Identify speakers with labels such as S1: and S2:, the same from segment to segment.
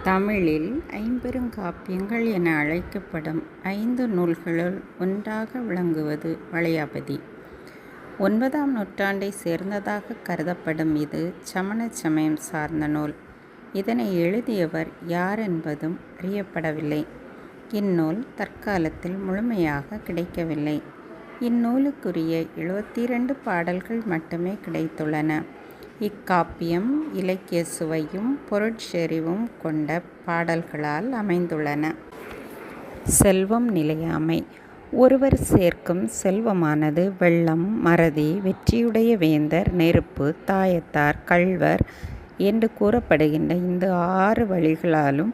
S1: தமிழில் ஐம்பெருங்காப்பியங்கள் என அழைக்கப்படும் 5 நூல்களுள் ஒன்றாக விளங்குவது வளையாபதி. 9ஆம் நூற்றாண்டைச் சேர்ந்ததாக கருதப்படும் இது சமண சமயம் சார்ந்த நூல். இதனை எழுதியவர் யார் என்பதும் அறியப்படவில்லை. இந்நூல் தற்காலத்தில் முழுமையாக கிடைக்கவில்லை. இந்நூலுக்குரிய 72 பாடல்கள் மட்டுமே கிடைத்துள்ளன. இக்காப்பியம் இலக்கிய சுவையும் பொருட்செறிவும் கொண்ட பாடல்களால் அமைந்துள்ளன. செல்வம் நிலையாமை. ஒருவர் சேர்க்கும் செல்வமானது வெள்ளம், மறதி, வெற்றியுடைய வேந்தர், நெருப்பு, தாயத்தார், கள்வர் என்று கூறப்படுகின்ற இந்த 6 வழிகளாலும்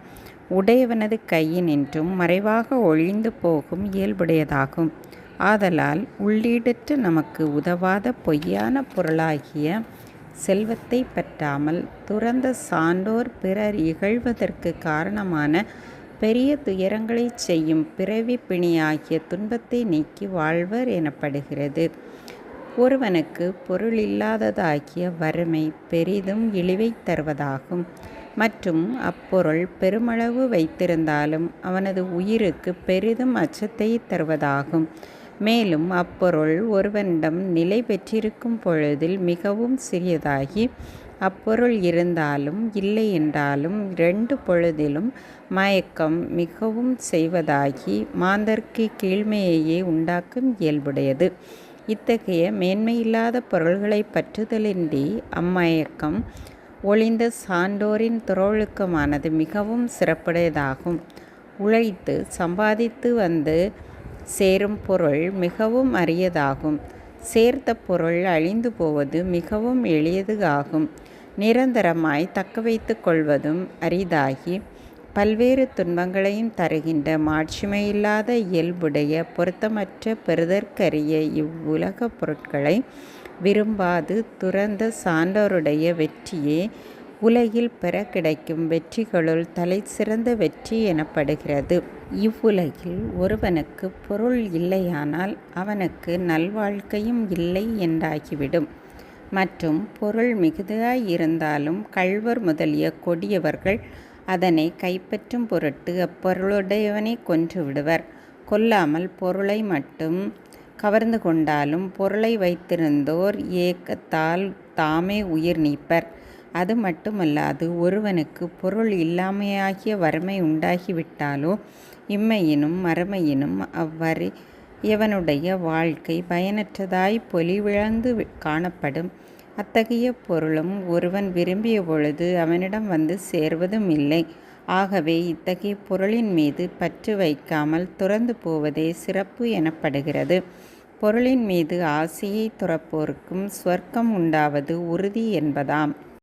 S1: உடையவனது கையினின்றும் மறைவாக ஒழிந்து போகும் இயல்புடையதாகும். ஆதலால் உள்ளீடற்று நமக்கு உதவாத பொய்யான பொருளாகிய செல்வத்தை பற்றாமல் துறந்த சான்றோர் பிறர் இகழ்வதற்கு காரணமான பெரிய துயரங்களைச் செய்யும் பிறவி பிணியாகிய துன்பத்தை நீக்கி வாழ்வர் எனப்படுகிறது. ஒருவனுக்கு பொருள் இல்லாததாகிய வறுமை பெரிதும் இழிவைத் தருவதாகும். மற்றும் அப்பொருள் பெருமளவு வைத்திருந்தாலும் அவனது உயிருக்கு பெரிதும் அச்சத்தை தருவதாகும். மேலும் அப்பொருள் ஒருவனிடம் நிலை பெற்றிருக்கும் பொழுதில் மிகவும் சிறியதாகி அப்பொருள் இருந்தாலும் இல்லை என்றாலும் 2 பொழுதிலும் மயக்கம் மிகவும் செய்வதாகி மாந்தர்க்கு கீழ்மையையே உண்டாக்கும் இயல்புடையது. இத்தகைய மேன்மையில்லாத பொருள்களை பற்றுதலின்றி அம்மயக்கம் ஒழிந்த சான்றோரின் துறவொழுக்கமானது மிகவும் சிறப்புடையதாகும். உழைத்து சம்பாதித்து வந்து சேரும் பொருள் மிகவும் அரியதாகும். சேர்த்த பொருள் அழிந்து போவது மிகவும் எளியது ஆகும். நிரந்தரமாய் தக்க வைத்து கொள்வதும் அரிதாகி பல்வேறு துன்பங்களையும் தருகின்ற மாட்சிமையில்லாத இயல்புடைய பொருத்தமற்ற பெறுதற்கரிய இவ்வுலகப் பொருட்களை விரும்பாது துறந்த சான்றோருடைய வெற்றியே உலகில் பெற கிடைக்கும் வெற்றிகளுள் தலை சிறந்த வெற்றி எனப்படுகிறது. இவ்வுலகில் ஒருவனுக்கு பொருள் இல்லையானால் அவனுக்கு நல்வாழ்க்கையும் இல்லை என்றாகிவிடும். மற்றும் பொருள் மிகுதியாய் இருந்தாலும் கள்வர் முதலிய கொடியவர்கள் அதனை கைப்பற்றும் பொருட்டு அப்பொருளுடையவனை கொன்று விடுவர். கொல்லாமல் பொருளை மட்டும் கவர்ந்து கொண்டாலும் பொருளை வைத்திருந்தோர் ஏக்கத்தால் தாமே உயிர் நீப்பர். அது மட்டுமல்லாது ஒருவனுக்கு பொருள் இல்லாமையாகிய வறுமை உண்டாகிவிட்டாலோ இம்மையினும் மறுமையினும் அவ்வறியவனுடைய வாழ்க்கை பயனற்றதாய் பொலிவிழந்து காணப்படும். அத்தகைய பொருளும் ஒருவன் விரும்பிய பொழுது அவனிடம் வந்து சேர்வதும் இல்லை. ஆகவே இத்தகைய பொருளின் மீது பற்று வைக்காமல் துறந்து போவதே சிறப்பு எனப்படுகிறது. பொருளின் மீது ஆசையை துறப்போர்க்கும் சுவர்க்கம் உண்டாவது உறுதி என்பதாம்.